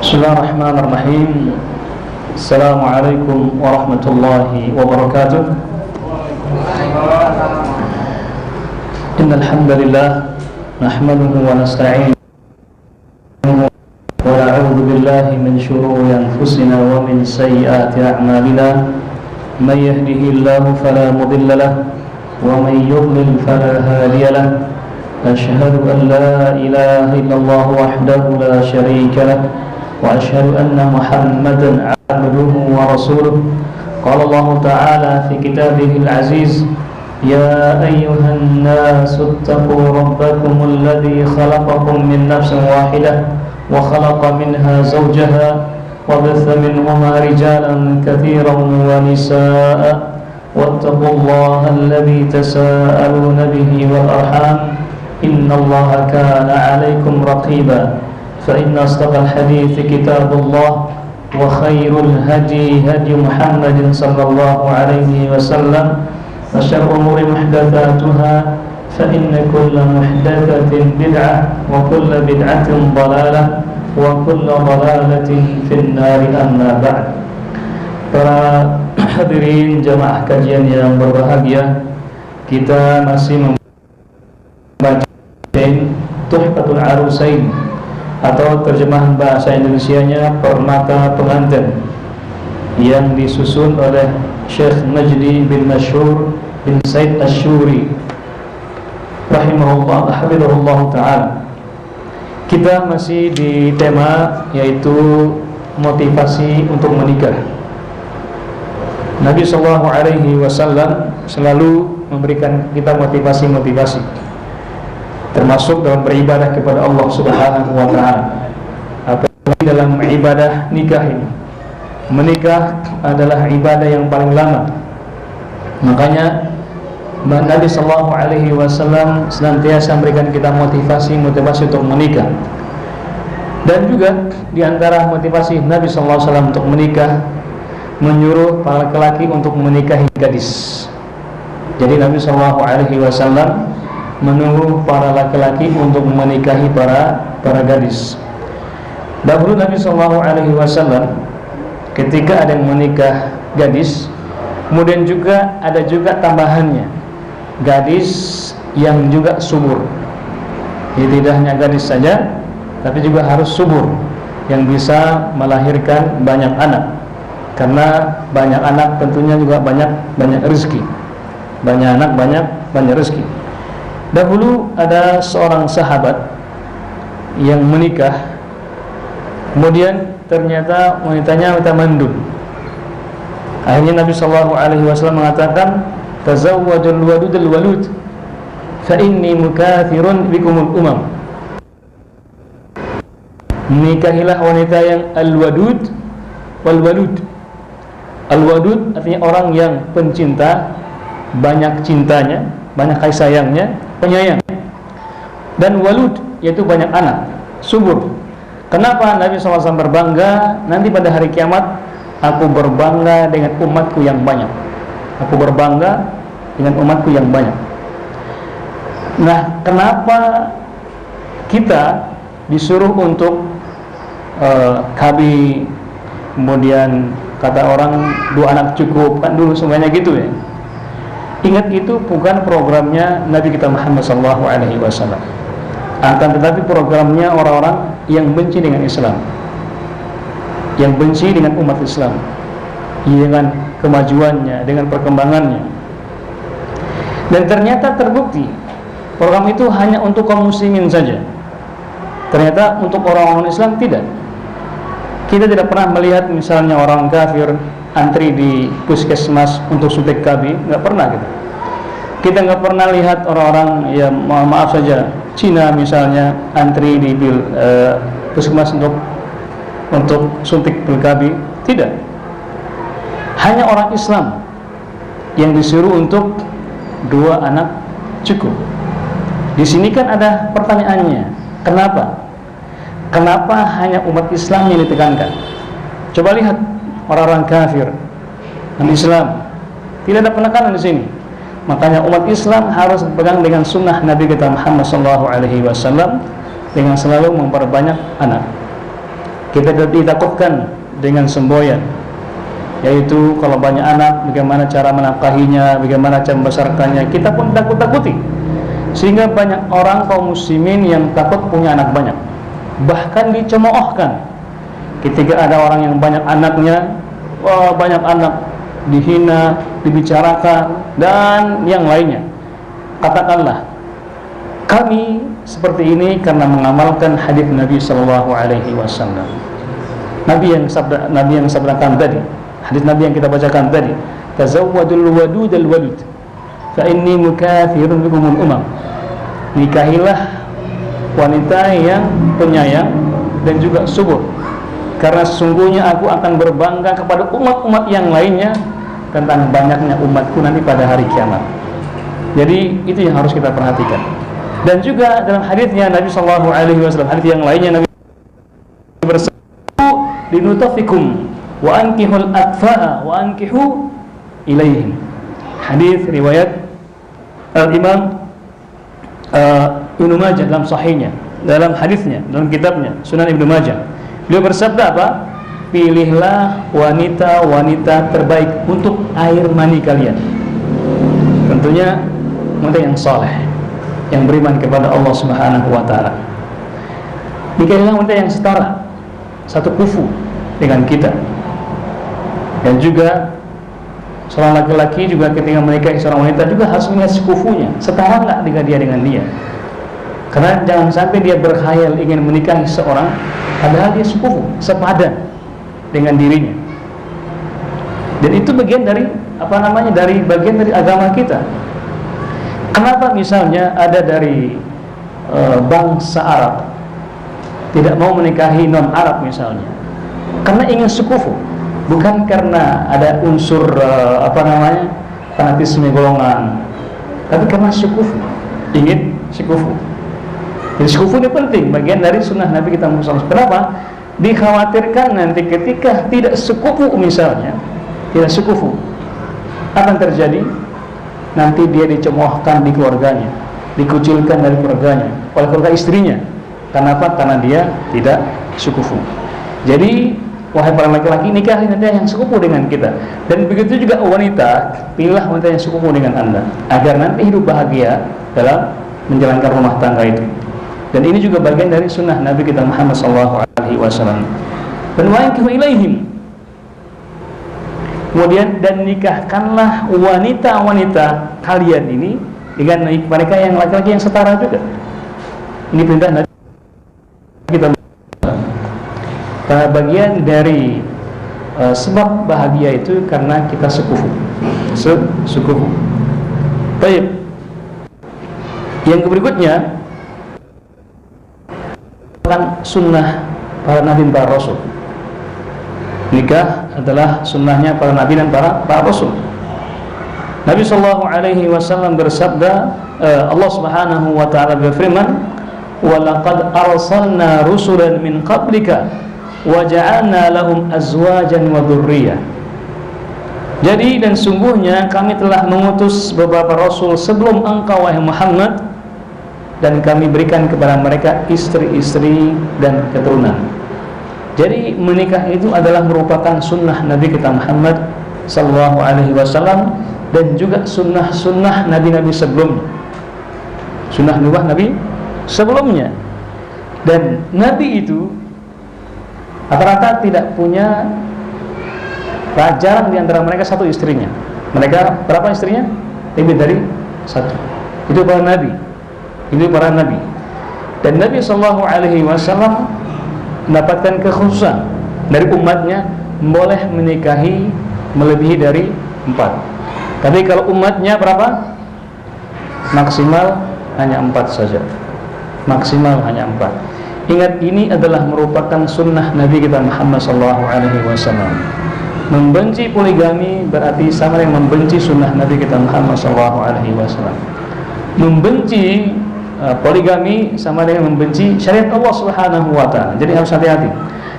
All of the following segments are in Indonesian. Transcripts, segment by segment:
Bismillahirrahmanirrahim. Assalamualaikum warahmatullahi wabarakatuh. Innal hamdalillah nahmaduhu wa nasta'inuhu wa na'udzu billahi min shururi anfusina wa min sayyiati a'malina. May yahdihillahu fala mudilla lahu wa may yudlil fala hadiya lahu. Asyhadu an la ilaha illallah wahdahu la syarika lahu وأشهد أن محمدا عبده ورسوله. قال الله تعالى في كتابه العزيز: يا أيها الناس اتقوا ربكم الذي خلقكم من نفس واحدة وخلق منها زوجها وبث منهما رجالا كثيرا ونساء واتقوا الله الذي تساءلون به والأرحام إن الله كان عليكم رقيبا. فإن أصدق الحديث كتاب الله وخير الهدي هدي محمد صلى الله عليه وسلم وشر الأمور محدثاتها فإن كل محدثة بدعة وكل بدعة ضلالة وكل ضلالة في النار. أما بعد. Para hadirin jamaah kajian yang berbahagia, kita masih membaca Tuhfatul Arusain atau terjemahan bahasa Indonesianya Permata Pengantin yang disusun oleh Syekh Najdi bin Masyhur bin Said Asyuri rahimahullah hafizahullah ta'ala. Kita masih di tema yaitu motivasi untuk menikah. Nabi SAW selalu memberikan kita motivasi termasuk dalam beribadah kepada Allah Subhanahu wa ta'ala. Apalagi dalam ibadah nikah ini. Menikah adalah ibadah yang paling lama. Makanya Nabi SAW senantiasa memberikan kita motivasi untuk menikah. Dan juga di antara motivasi Nabi SAW untuk menikah, menyuruh para laki-laki untuk menikahi gadis. Jadi Nabi SAW menunggu para laki-laki untuk menikahi para gadis. Dahulu Nabi SAW ketika ada yang menikah gadis, kemudian juga ada tambahannya, gadis yang juga subur. Jadi tidak hanya gadis saja, tapi juga harus subur, yang bisa melahirkan banyak anak. Karena banyak anak tentunya juga banyak rezeki. Banyak anak banyak rezeki. Dahulu ada seorang sahabat yang menikah, kemudian ternyata wanitanya minta mandul. Akhirnya Nabi SAW mengatakan, tazawwajul wadudul walud fa inni mukathirun bikumul umam. Nikahilah wanita yang al-wadud wal walud. Al-wadud artinya orang yang pencinta, banyak cintanya, banyak kasih sayangnya, penyayang. Dan walud yaitu banyak anak, subur. Kenapa Nabi SAW berbangga? Nanti pada hari kiamat, aku berbangga dengan umatku yang banyak. Aku berbangga dengan umatku yang banyak. Nah, kenapa kita disuruh untuk KB, kemudian kata orang 2 anak cukup, kan dulu semuanya gitu ya. Ingat, itu bukan programnya Nabi kita Muhammad SAW. Akan tetapi programnya orang-orang yang benci dengan Islam, yang benci dengan umat Islam, dengan kemajuannya, dengan perkembangannya. Dan ternyata terbukti program itu hanya untuk kaum muslimin saja. Ternyata untuk orang-orang Islam tidak. Kita tidak pernah melihat misalnya orang kafir antri di puskesmas untuk suntik KB, nggak pernah gitu. Kita nggak pernah lihat orang-orang, ya maaf saja, Cina misalnya antri di puskesmas untuk suntik pil KB, tidak. Hanya orang Islam yang disuruh untuk 2 anak cukup. Di sini kan ada pertanyaannya, kenapa? Kenapa hanya umat Islam yang ditekankan? Coba lihat orang-orang kafir dan Islam, tidak ada penekanan di sini. Makanya umat Islam harus berpegang dengan sunnah Nabi kita Muhammad SAW dengan selalu memperbanyak anak. Kita ditakutkan dengan semboyan, yaitu kalau banyak anak, bagaimana cara menafkahinya, bagaimana cara membesarkannya. Kita pun takut-takuti, sehingga banyak orang kaum muslimin yang takut punya anak banyak, bahkan dicemoohkan. Ketika ada orang yang banyak anaknya, wah banyak anak, dihina, dibicarakan, dan yang lainnya. Katakanlah, kami seperti ini karena mengamalkan hadis Nabi Shallallahu Alaihi Wasallam. Nabi yang sabdakan tadi, hadis Nabi yang kita bacakan tadi, tazawwadul wadud al walud, fa inni mukathirun bikumul umam. Nikahilah wanita yang penyayang dan juga subur, karena sesungguhnya aku akan berbangga kepada umat-umat yang lainnya tentang banyaknya umatku nanti pada hari kiamat. Jadi itu yang harus kita perhatikan. Dan juga dalam hadisnya Nabi Shallallahu Alaihi Wasallam, hadis yang lainnya Nabi bersabda, "Linutafikum wa ankihul atfa'a wa ankihu ilaihim." Hadis riwayat Imam Ibnu Majah dalam sahihnya, dalam hadisnya, dalam kitabnya Sunan Ibnu Majah. Beliau bersabda apa? Pilihlah wanita-wanita terbaik untuk air mani kalian. Tentunya wanita yang saleh, yang beriman kepada Allah Subhanahu wa taala. Nikahilah wanita yang setara, satu kufu dengan kita. Dan juga seorang laki-laki juga ketika menikahi seorang wanita juga harus melihat sekufunya, setara enggak dengan dia. Karena jangan sampai dia berkhayal ingin menikahi seorang padahal dia sekufu, sepadan dengan dirinya. Dan itu bagian dari bagian dari agama kita. Kenapa misalnya ada dari bangsa Arab tidak mau menikahi non Arab misalnya? Karena ingin sekufu, bukan karena ada unsur fanatisme golongan, tapi karena sekufu, ingin sekufu. Jadi sekufu ini penting, bagian dari sunnah Nabi kita Muhammad SAW. Kenapa? Dikhawatirkan nanti ketika tidak sekufu misalnya, tidak sekufu, apa yang terjadi? Nanti dia dicemoohkan di keluarganya, dikucilkan dari keluarganya, oleh keluarga istrinya. Kenapa? Karena dia tidak sekufu. Jadi, wahai para laki-laki, nikahi nanti yang sekufu dengan kita. Dan begitu juga wanita, pilihlah wanita yang sekufu dengan Anda, agar nanti hidup bahagia dalam menjalankan rumah tangga itu. Dan ini juga bagian dari sunnah Nabi kita Muhammad SAW. Dan wa'ankihu ilaihim, kemudian dan nikahkanlah wanita-wanita kalian ini dengan mereka yang laki-laki yang setara juga. Ini perintah Nabi kita. Bagian dari sebab bahagia itu karena kita sekufu. Sekufu. Baik. Yang berikutnya sunnah para nabi dan para rasul. Nikah adalah sunnahnya para nabi dan para rasul. Nabi Shallallahu Alaihi Wasallam bersabda, Allah Subhanahu Wa Taala berfirman, "Walaqad arsalna rusulan min qablika, wa ja'alna lahum azwajan wa dzurriyyah." Jadi dan sungguhnya kami telah mengutus beberapa rasul sebelum engkau wahai Muhammad, dan kami berikan kepada mereka istri-istri dan keturunan. Jadi menikah itu adalah merupakan sunnah Nabi kita Muhammad Sallallahu Alaihi Wasallam, dan juga sunnah Nabi-Nabi sebelumnya, sunnah nubuah Nabi sebelumnya. Dan Nabi itu rata-rata tidak punya, jarang di antara mereka satu istrinya. Mereka berapa istrinya? Lebih dari satu. Itu para Nabi. Ini para Nabi. Dan Nabi Shallallahu Alaihi Wasallam mendapatkan kekhususan dari umatnya, boleh menikahi melebihi dari 4. Tapi kalau umatnya berapa? Maksimal hanya 4 saja. Maksimal hanya 4. Ingat, ini adalah merupakan sunnah Nabi kita Muhammad Shallallahu Alaihi Wasallam. Membenci poligami berarti sama yang membenci sunnah Nabi kita Muhammad Shallallahu Alaihi Wasallam. Membenci poligami sama dengan membenci syariat Allah Subhanahu Wa Taala. Jadi harus hati-hati.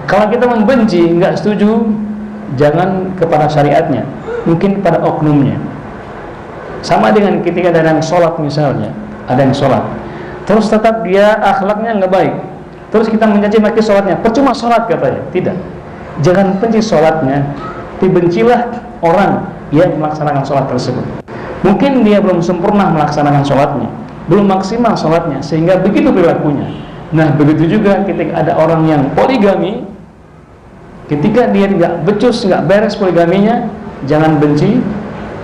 Kalau kita membenci, nggak setuju, jangan kepada syariatnya, mungkin pada oknumnya. Sama dengan ketika ada yang sholat misalnya, ada yang sholat, terus tetap dia akhlaknya nggak baik, terus kita mencaci maki sholatnya, percuma sholat katanya. Tidak, jangan benci sholatnya, dibencilah orang yang melaksanakan sholat tersebut. Mungkin dia belum sempurna melaksanakan sholatnya, belum maksimal sholatnya, sehingga begitu perilakunya. Nah, begitu juga ketika ada orang yang poligami, ketika dia tidak becus, nggak beres poligaminya, jangan benci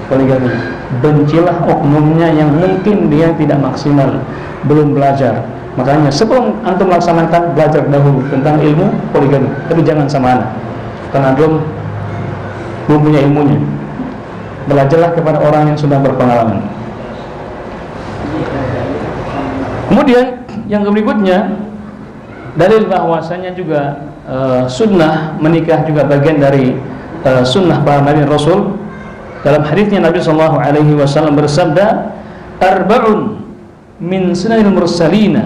poligaminya, bencilah oknumnya yang mungkin dia tidak maksimal, belum belajar. Makanya sebelum antum melaksanakan, belajar dahulu tentang ilmu poligami, tapi jangan sama anak, karena belum punya ilmunya. Belajarlah kepada orang yang sudah berpengalaman. Kemudian yang berikutnya, dalil bahwasanya juga sunnah menikah juga bagian dari sunnah para nabi rasul. Dalam hadisnya Nabi sallallahu alaihi wasallam bersabda, arba'un min sunanil mursalina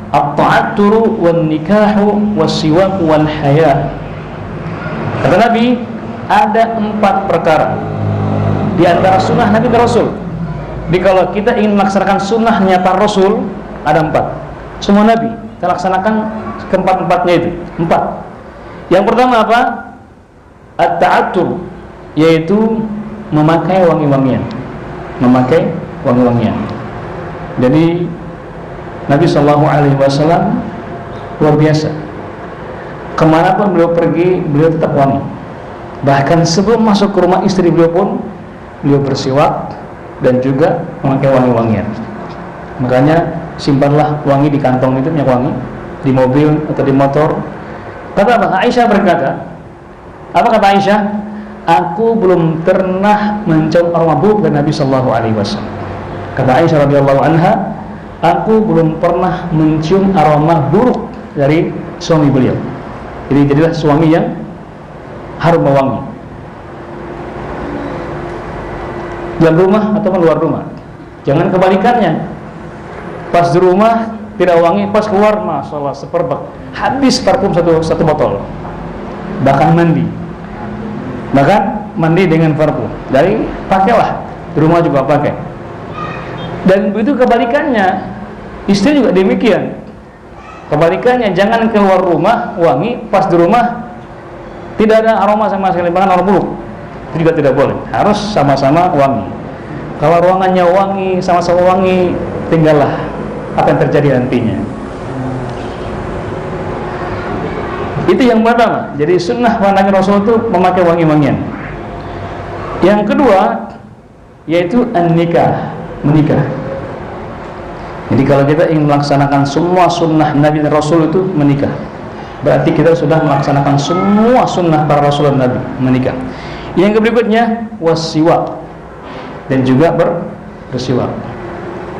at-ta'atturu wan nikahu was-siwak wal haya. Kata Nabi, ada 4 perkara di antara sunnah nabi dan rasul. Jadi kalau kita ingin melaksanakan sunnahnya para rasul, ada 4. Semua nabi kita laksanakan keempat-empatnya itu 4. Yang pertama apa? At-ta'attur, yaitu memakai wangi-wangian. Memakai wangi-wangian. Jadi Nabi sallallahu alaihi wasallam luar biasa. Kemanapun beliau pergi, beliau tetap wangi. Bahkan sebelum masuk ke rumah istri beliau pun, beliau bersiwak dan juga memakai wangi-wangian. Makanya simpanlah wangi di kantong itu, minyak wangi, di mobil atau di motor. Kata apa? Aisyah berkata, apa kata Aisyah? Aku belum pernah mencium aroma buruk dari Nabi sallallahu alaihi wasallam. Kata Aisyah radhiyallahu anha, aku belum pernah mencium aroma buruk dari suami beliau. Jadi jadilah suami yang harum wangi, dalam rumah ataupun luar rumah. Jangan kebalikannya, pas di rumah tidak wangi, pas keluar masya Allah seperbak, habis parfum satu botol. Bahkan mandi dengan parfum. Dari pakailah di rumah juga pakai. Dan begitu kebalikannya, istri juga demikian. Kebalikannya, jangan keluar rumah wangi, pas di rumah tidak ada aroma sama sekali, bahkan aroma buruk. Itu juga tidak boleh, harus sama-sama wangi. Kalau ruangannya wangi, sama-sama wangi, tinggallah apa yang terjadi nantinya. Itu yang pertama. Jadi sunnah Nabi Rasul itu memakai wangi-wangian. Yang kedua yaitu an-nikah, menikah. Jadi kalau kita ingin melaksanakan semua sunnah Nabi dan Rasul itu menikah, berarti kita sudah melaksanakan semua sunnah para Rasul dan Nabi, menikah. Yang berikutnya wasiwak, dan juga bersiwak.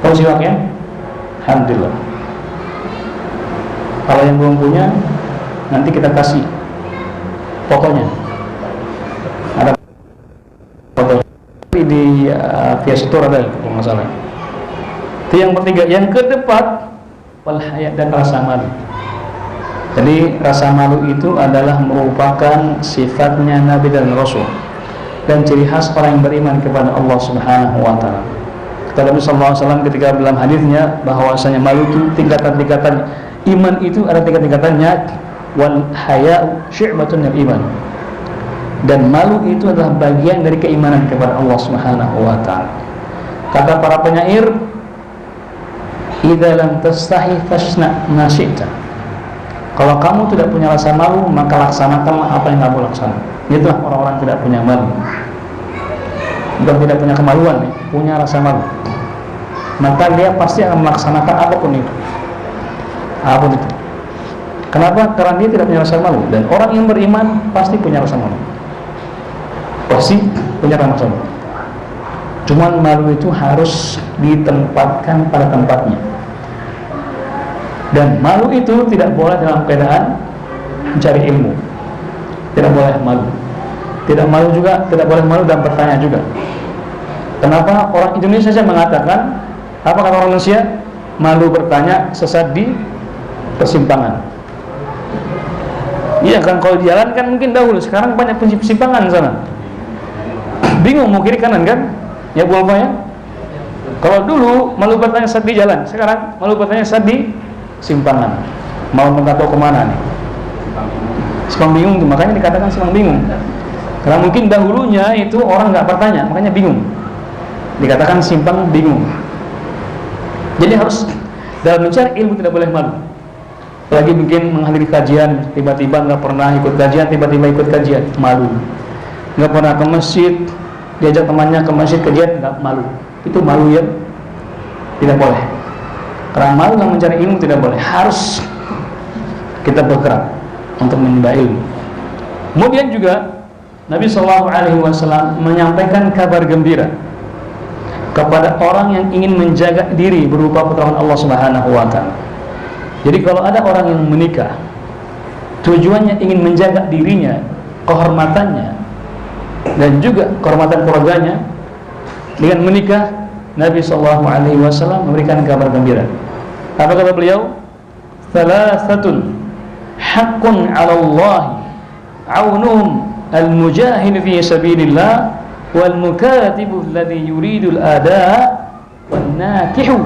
Tahu siwak ya? Alhamdulillah. Kalau yang belum punya, nanti kita kasih fotonya. Ada foto di via store ada, kalau nggak salah. Itu yang ketiga. Yang keempat, wal haya, dan rasa malu. Jadi rasa malu itu adalah merupakan sifatnya Nabi dan Rasul, dan ciri khas orang yang beriman kepada Allah Subhanahu wa taala. Kata Nabi sallallahu alaihi wasallam ketika dalam hadisnya bahwasanya malu itu tingkatan-tingkatan. Iman itu ada tingkatan-tingkatannya. Wal haya syu'batun minal iman. Dan malu itu adalah bagian dari keimanan kepada Allah Subhanahu wa taala. Kata para penyair, idza lam tastahi fasna ma syi'ta. Kalau kamu tidak punya rasa malu, maka laksanakanlah apa yang kamu laksanakan. Itulah orang-orang tidak punya malu. Bukan tidak punya kemaluan, punya rasa malu. Maka dia pasti akan melaksanakan apapun itu. Apapun itu. Kenapa? Karena dia tidak punya rasa malu. Dan orang yang beriman pasti punya rasa malu. Pasti punya rasa malu. Cuman malu itu harus ditempatkan pada tempatnya. Dan malu itu tidak boleh dalam keadaan mencari ilmu. Tidak boleh malu. Tidak malu juga, tidak boleh malu dalam bertanya juga. Kenapa orang Indonesia saja mengatakan, apa kata orang Indonesia? Malu bertanya, sesat di persimpangan. Iya kan, kalau di jalan kan mungkin dahulu, sekarang banyak persimpangan sana. Bingung mau kiri kanan kan? Ya Bu Alfa ya. Kalau dulu malu bertanya saat di jalan, sekarang malu bertanya saat di simpangan. mau mengatakan kemana nih? Simpang bingung tuh, makanya dikatakan simpang bingung. Karena mungkin dahulunya itu orang nggak bertanya, makanya bingung. Dikatakan simpang bingung. Jadi harus dalam mencari ilmu tidak boleh malu. Lagi mungkin menghadiri kajian, tiba-tiba nggak pernah ikut kajian, tiba-tiba ikut kajian, malu. Nggak pernah ke masjid, diajak temannya ke masjid kajian, nggak malu. Itu malu ya, tidak boleh. Karena malu dalam mencari ilmu tidak boleh. Harus kita bergerak untuk menimba ilmu. Kemudian juga Nabi SAW menyampaikan kabar gembira kepada orang yang ingin menjaga diri berupa pertolongan Allah Subhanahu wa taala. Jadi kalau ada orang yang menikah tujuannya ingin menjaga dirinya, kehormatannya dan juga kehormatan keluarganya dengan menikah, Nabi SAW memberikan kabar gembira. Apa kata beliau? Thalathatun haqqun 'ala Allah 'aunuhum al-mujahid fi sabilillah wal mukatibu alladhi yuridu al-ada' wan nakihu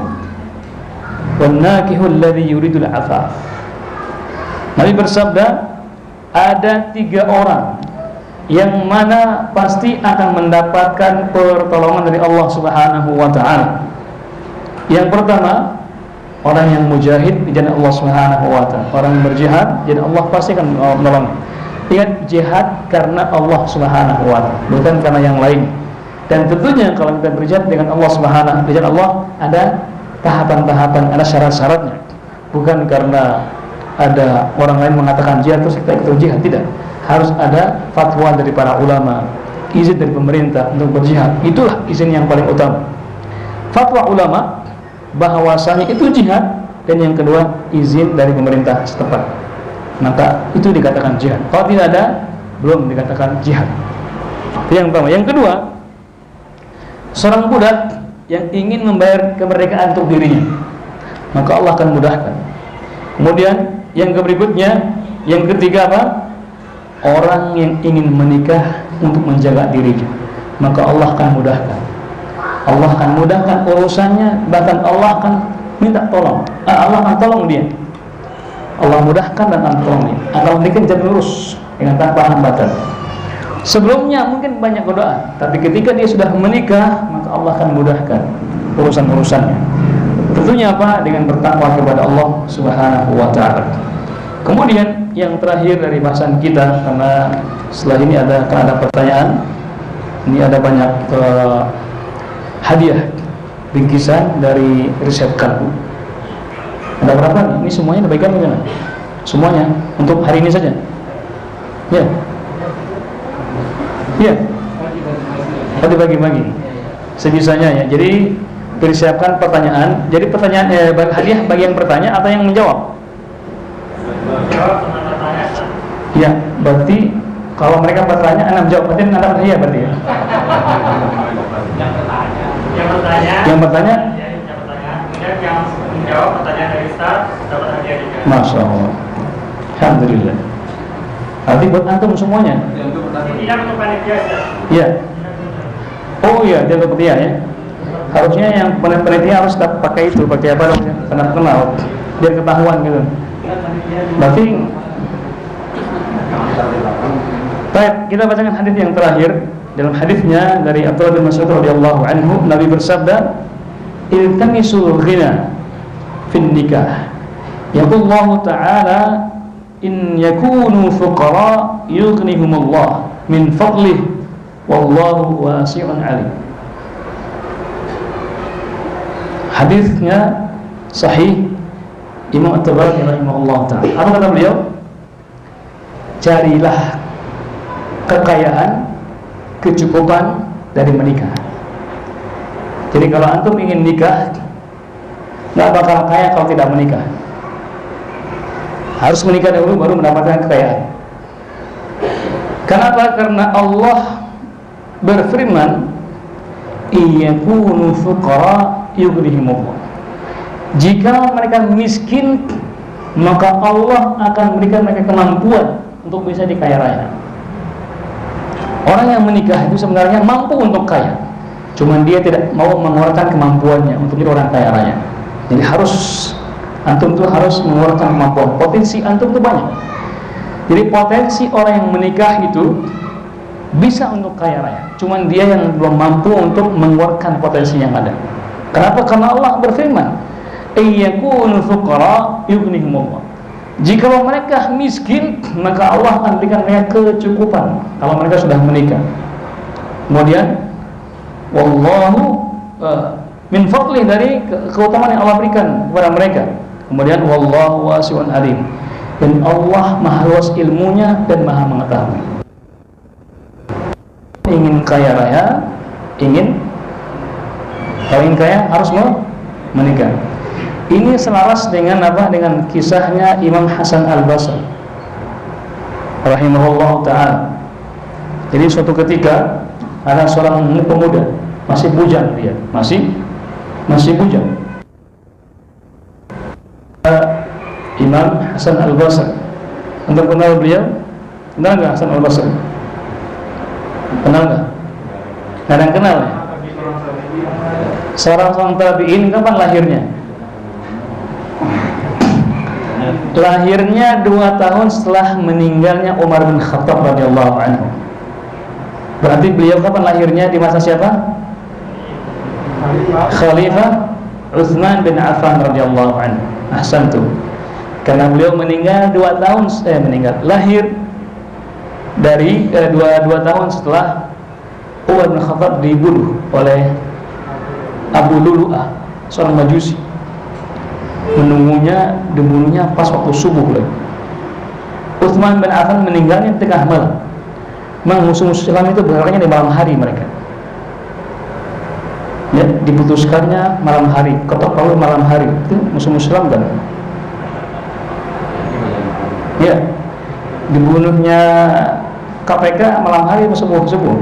alladhi yuridu al-'afaf. Nabi bersabda, ada 3 orang yang mana pasti akan mendapatkan pertolongan dari Allah Subhanahu wa taala. Yang pertama, orang yang mujahid di jalan Allah Subhanahu wa taala. Orang yang berjihad, jadi Allah pasti akan menolong. Ingat, jihad karena Allah Subhanahu wa taala, bukan karena yang lain. Dan tentunya kalau kita berjihad dengan Allah Subhanahu, di jalan Allah ada tahapan-tahapan, ada syarat-syaratnya. Bukan karena ada orang lain mengatakan jihad terus kita ikut jihad, tidak. Harus ada fatwa dari para ulama, izin dari pemerintah untuk berjihad. Itulah izin yang paling utama. Fatwa ulama bahwasanya itu jihad, dan yang kedua izin dari pemerintah setempat, maka itu dikatakan jihad. Kalau tidak ada, belum dikatakan jihad. Itu yang pertama. Yang kedua, seorang budak yang ingin membayar kemerdekaan untuk dirinya, maka Allah akan mudahkan. Kemudian yang berikutnya, yang ketiga apa? Orang yang ingin menikah untuk menjaga dirinya, maka Allah akan mudahkan. Allah akan mudahkan urusannya, bahkan Allah akan minta tolong. Allah akan tolong dia. Allah mudahkan dan akan tolong dia. Akan memberikan jalan lurus dengan tanpa hambatan. Sebelumnya mungkin banyak godaan, tapi ketika dia sudah menikah, maka Allah akan mudahkan urusan-urusannya. Tentunya apa? Dengan bertakwa kepada Allah Subhanahu wa taala. Kemudian yang terakhir dari bahasan kita, karena setelah ini ada pertanyaan. Ini ada banyak hadiah bingkisan dari riset kalbu. Ada berapa nih? Ini semuanya dibagikan bagaimana? Semuanya untuk hari ini saja. Ya. Ya. Oh, dibagi-bagi sebisanya ya. Jadi persiapkan pertanyaan. Jadi pertanyaan hadiah bagi yang bertanya atau yang menjawab? Ya, berarti kalau mereka bertanya, Anda menjawab, berarti Anda hadiah berarti ya. Yang bertanya, kemudian yang menjawab pertanyaan dari Ustaz dapat hadiah juga. Masya Allah, alhamdulillah. Berarti buat antum semuanya. Tidak untuk panitia. Iya. Oh iya, dia untuk panitia ya. Harusnya yang panitia harus pakai itu, pakai apa namanya? Tanda kenal, biar ketahuan gitu. Berarti, baik, kita bacakan hadis yang terakhir. Dalam hadisnya dari Abdullah bin Mas'ud radhiyallahu anhu, Nabi bersabda, "Iltamisul ghina fin nikah. Yaqullahu ta'ala, in yakunu fuqara yughnihumullah min fadlih wallahu wasi'un 'alim." Hadisnya sahih Imam At-Tabarani rahimahullah ta'ala. Apa kata beliau? Carilah kekayaan, kecukupan dari menikah. Jadi kalau antum ingin nikah, nggak bakal kaya kalau tidak menikah. Harus menikah dahulu baru mendapatkan kekayaan. Kenapa? Karena Allah berfirman, iyakunu fuqara yughnihimullah. Jika mereka miskin, maka Allah akan memberikan mereka kemampuan untuk bisa dikaya raya. Orang yang menikah itu sebenarnya mampu untuk kaya, cuman dia tidak mau mengeluarkan kemampuannya untuk jadi orang kaya raya. Jadi harus Antum tuh harus mengeluarkan kemampuan. Potensi antum tuh banyak. Jadi potensi orang yang menikah itu bisa untuk kaya raya, cuman dia yang belum mampu untuk mengeluarkan potensi yang ada. Kenapa? Karena Allah berfirman, "Ayyakunu fuqara yughnihimullah." Jikalau mereka miskin, maka Allah akan berikan mereka kecukupan kalau mereka sudah menikah. Kemudian, wallahu min fadli, dari keutamaan yang Allah berikan kepada mereka. Kemudian, wallahu wasi'un alim, dan Allah maha luas ilmunya dan maha mengetahui. Ingin kaya raya, kalau ingin kaya harus menikah. Ini selaras dengan apa? Dengan kisahnya Imam Hasan Al-Basri rahimahullah ta'ala. Jadi suatu ketika ada seorang pemuda, masih bujang dia, masih bujang. Imam Hasan Al-Basri, anda kenal beliau? Kenal nggak Hasan Al-Basri? Kenal nggak? Nggak ada yang kenal ya? Seorang tabi'in. Kapan lahirnya? Lahirnya 2 tahun setelah meninggalnya Umar bin Khattab radhiyallahu anhu. Berarti beliau kapan lahirnya? Di masa siapa? Khalifah Utsman bin Affan radhiyallahu anhu. Ahsantum. Karena beliau meninggal 2 tahun lahir dari 2 tahun setelah Umar bin Khattab dibunuh oleh Abu Lulu'ah, seorang Majusi. Dibunuhnya pas waktu subuh lagi. Utsman bin Affan meninggalnya tengah malam. Memang musuh-musuh Islam itu berangkatnya di malam hari mereka. Ya, diputuskannya malam hari, ketok palu malam hari. Itu musuh-musuh Islam kan? Ya, dibunuhnya KPK malam hari atau subuh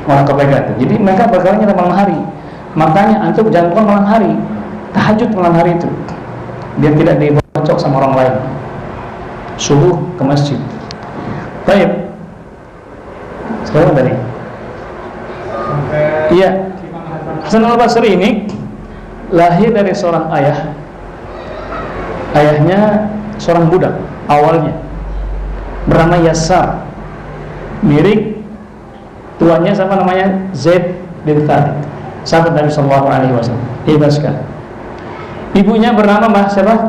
orang KPK itu. Jadi mereka berangkatnya di malam hari. Makanya antum jangan bukan malam hari, tahajud malam hari itu, biar tidak dibocok sama orang lain. Subuh ke masjid. Baik. Sekarang tadi. Iya. Hasan Al-Basri ini lahir dari seorang ayah. Ayahnya seorang budak awalnya, bernama Yasar. Mirip tuannya sama, namanya Zaid bin Thabit, sahabat Nabi sallallahu alaihi wasallam. Hebat sekali. Ibunya bernama siapa?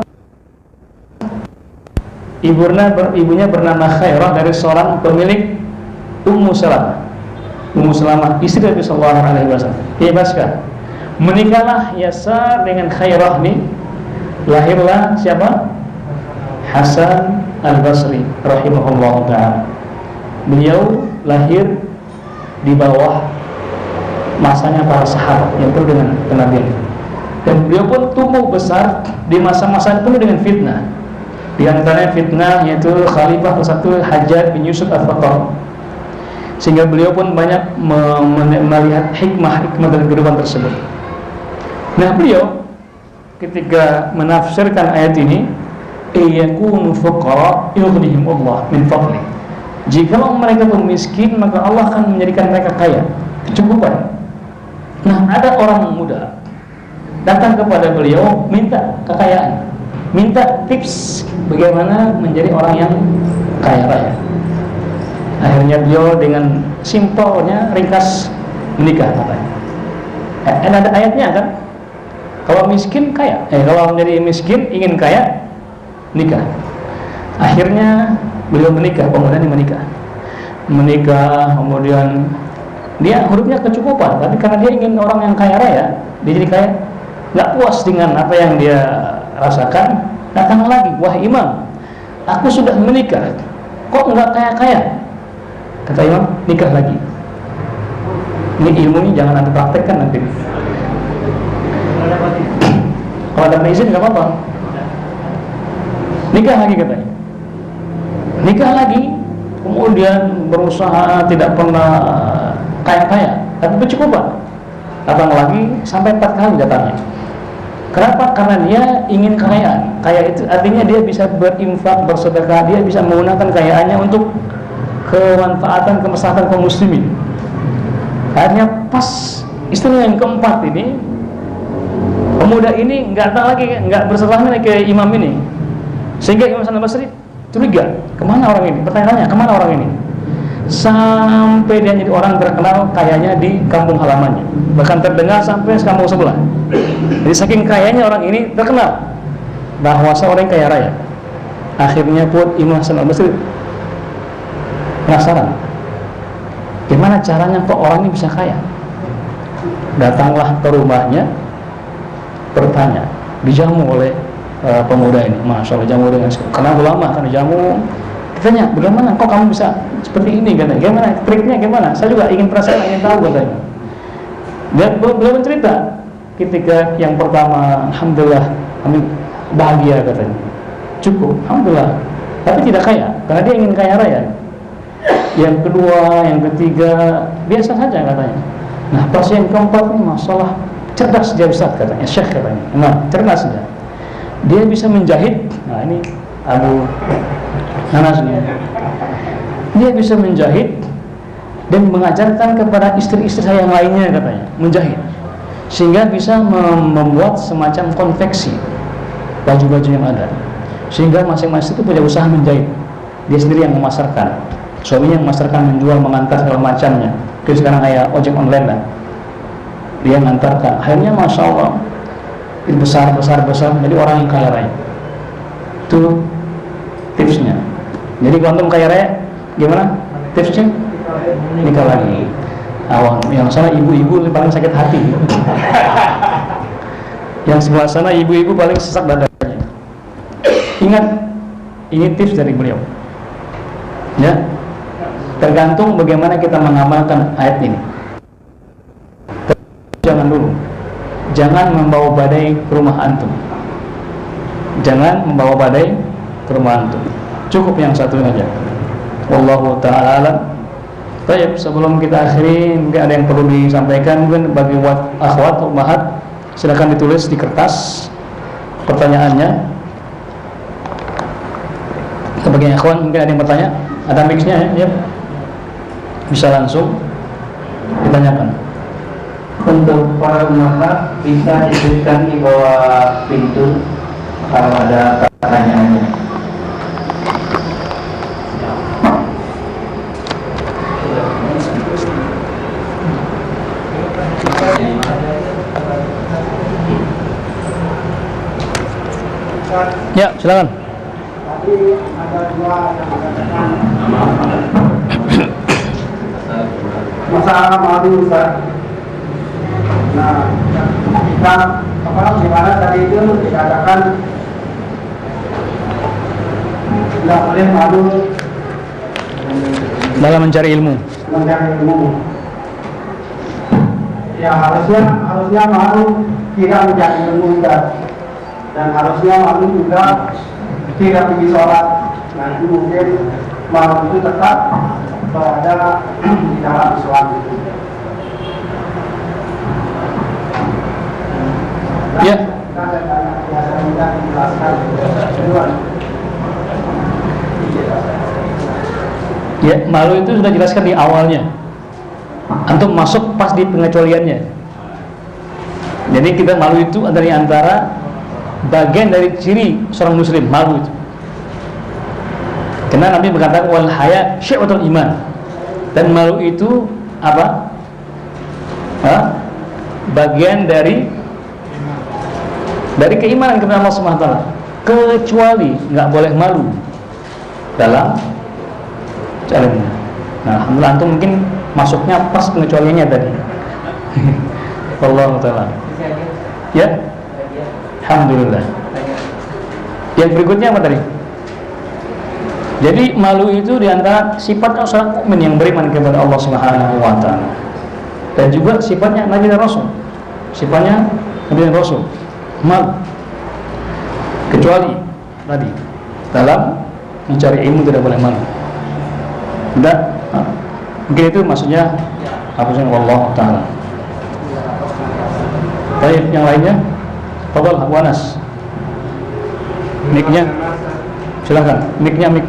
Ibunya bernama Khairah, dari seorang pemilik Ummu Salamah, istri Nabi sallallahu alaihi wasallam. Hebat sekali. Menikahlah Yasar dengan Khairah ini, lahirlah siapa? Hasan Al-Basri rahimahullah ta'ala. Beliau lahir di bawah masanya para sahabat yang penuh dengan kenabian, dan beliau pun tumbuh besar di masa-masa penuh dengan fitnah. Di antaranya fitnah yaitu Khalifah ke-1 Hajjaj bin Yusuf Al-Thaqafi, sehingga beliau pun banyak melihat hikmah dalam kehidupan tersebut. Nah, beliau ketika menafsirkan ayat ini, "Ayyakunu fuqara yughnihimullah min fadli." Jikalau mereka pun miskin, maka Allah akan menjadikan mereka kaya, kecukupan. Nah, ada orang muda datang kepada beliau minta kekayaan, minta tips bagaimana menjadi orang yang kaya raya. Akhirnya beliau dengan simpelnya, ringkas, menikah katanya. Ada ayatnya kan? Kalau miskin kaya, kalau menjadi miskin ingin kaya, nikah. Akhirnya beliau menikah, pemuda ini menikah, kemudian dia hidupnya kecukupan, tapi karena dia ingin orang yang kaya raya, dia jadi kaya. Nggak puas dengan apa yang dia rasakan, datang lagi, "Wah Imam, aku sudah menikah, kok nggak kaya-kaya?" Kata Imam, "Nikah lagi. Ini ilmu ini jangan nanti praktekkan nanti. Kalau ada izin nggak apa-apa. Nikah lagi," katanya. Nikah lagi, kemudian berusaha, tidak pernah kaya-kaya, tapi bercukupan. Datang lagi sampai 4 kali datangnya. Kenapa? Karena dia ingin kekayaan. Kaya itu artinya dia bisa berinfak, bersedekah, dia bisa menggunakan kekayaannya untuk kemanfaatan, kemaslahatan kaum muslimin. Akhirnya pas istrinya yang keempat ini Pemuda ini nggak datang lagi, nggak bersilaturahmi ke imam ini, sehingga Imam Hasan al-Basri curiga, kemana orang ini? Pertanyaannya, kemana orang ini? Sampai dia jadi orang terkenal kayanya di kampung halamannya, bahkan terdengar sampai kampung sebelah. Jadi saking kayanya orang ini terkenal bahwa seorang kaya raya. Akhirnya pun Imam Hasan al-Basri penasaran, gimana caranya kok orang ini bisa kaya? Datanglah ke rumahnya, bertanya, dijamu oleh pemuda ini. Masya Allah, jamu dengan karena ulama, karena jamu. Tanya, bagaimana kok kamu bisa seperti ini? Katanya, gimana triknya, gimana? Saya juga ingin penasaran, ingin tahu katanya. Dan beliau mencerita ketika yang pertama, alhamdulillah kami bahagia katanya, cukup, alhamdulillah, tapi tidak kaya, karena dia ingin kaya raya. Yang kedua, yang ketiga, biasa saja katanya. Nah, pas yang keempat ini masalah cerdas dia Ustaz katanya, Syekh katanya. Nah, cerdas dia. Dia bisa menjahit. Nah, ini Abu Nanasnya. Dia bisa menjahit dan mengajarkan kepada istri-istri saya yang lainnya katanya, menjahit. Sehingga bisa membuat semacam konveksi baju-baju yang ada. Sehingga masing-masing itu punya usaha menjahit. Dia sendiri yang memasarkan. Suaminya yang memasarkan, menjual, mengantar segala macamnya. Jadi sekarang kayak ojek online lah. Dia mengantarkan. Akhirnya Masya Allah besar. Jadi orang yang kaya raya. Itu tipsnya. Jadi kalau antum kaya raya, gimana tipsnya? Nikah lagi. Awang, yang sana ibu-ibu paling sakit hati. Yang sebelah sana ibu-ibu paling sesak dadanya. Ingat, ini tips dari beliau. Ya, tergantung bagaimana kita mengamalkan ayat ini. Jangan dulu, jangan membawa badai ke rumah antum. Jangan membawa badai ke rumah antum. Cukup yang satu saja. Wallahu ta'ala alam. Baik, sebelum kita akhiri, mungkin ada yang perlu disampaikan mungkin bagi akhwat, ummahat, silakan ditulis di kertas pertanyaannya. Bagi akhwat mungkin ada yang bertanya, ada mixnya ya, bisa langsung ditanyakan. Untuk para ummahat bisa dituliskan di bawah pintu kalau ada pertanyaannya. Ya, silakan. Tadi ada dua yang mengatakan masalah madu Ustaz. Nah, kita gimana tadi itu dikatakan tidak boleh madu Dalam mencari ilmu. Ya harusnya madu tidak mencari ilmu Ustaz. Dan harusnya malu juga tidak pergi sholat. Nah, itu mungkin malu itu tetap berada di dalam Islam itu. Ya. Saya minta dijelaskan. Ya, malu itu sudah jelaskan di awalnya. Antum masuk pas di pengecualiannya. Jadi kita malu itu dari antara bagian dari ciri seorang muslim, malu itu. Karena Nabi berkata wal haya syai'atul iman. Dan malu itu apa? Bagian dari keimanan kepada Allah Subhanahu wa taala. Kecuali enggak boleh malu dalam caranya. Nah, alhamdulillah antum mungkin masuknya pas pengecualiannya tadi. Allah taala. Ya. Alhamdulillah. Yang berikutnya apa tadi? Jadi malu itu diantara sifatnya seorang mukmin yang beriman kepada Allah Subhanahu wa taala. Dan juga sifatnya Nabi dan Rasul. Sifatnya Nabi dan Rasul. Malu. Kecuali tadi dalam mencari ilmu tidak boleh malu. Tidak. Mungkin itu maksudnya apa sih Allah taala. Baik, yang lainnya? Fadhal Abu Anas. Mic-nya silakan. Mic-nya mic.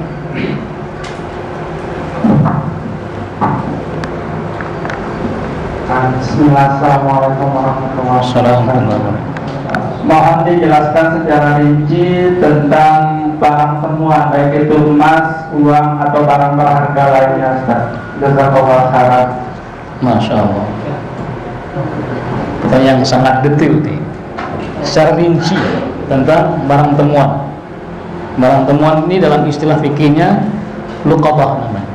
Bismillahirrahmanirrahim. Assalamualaikum warahmatullahi wabarakatuh. Mohon dijelaskan secara rinci tentang barang temuan, baik itu emas, uang, atau barang berharga lainnya, Ustaz. Jazakallahu khairan. Masya Allah. Pertanyaan yang sangat detail nih. Secara rinci tentang barang temuan. Barang temuan ini dalam istilah fikihnya luqatah namanya.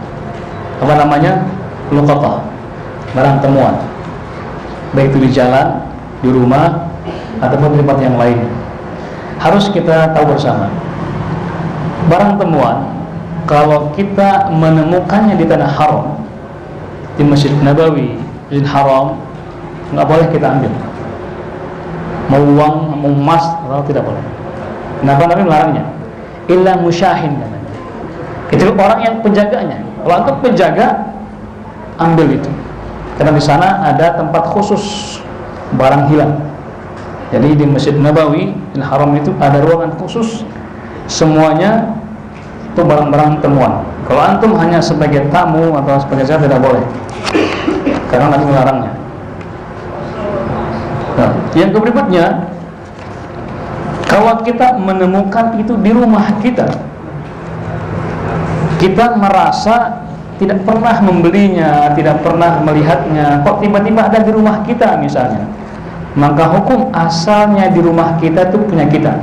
Apa namanya? Luqatah. Barang temuan. Baik itu di jalan, di rumah, ataupun di tempat yang lain. Harus kita tahu bersama. Barang temuan, kalau kita menemukannya di tanah haram, di Masjid Nabawi, Masjid Haram, nggak boleh kita ambil. Mau uang, mau emas, atau tidak boleh. Kenapa Nabi melarangnya? Illa musyahin namanya. Itu orang yang penjaganya. Kalau untuk penjaga, ambil itu. Karena di sana ada tempat khusus barang hilang. Jadi di Masjid Nabawi, Masjid Haram itu ada ruangan khusus, semuanya itu barang-barang temuan. Kalau antum hanya sebagai tamu atau sebagai saya tidak boleh, karena Nabi melarangnya. Nah, yang berikutnya, kalau kita menemukan itu di rumah kita, kita merasa tidak pernah membelinya, tidak pernah melihatnya, kok tiba-tiba ada di rumah kita misalnya, maka hukum asalnya di rumah kita itu punya kita,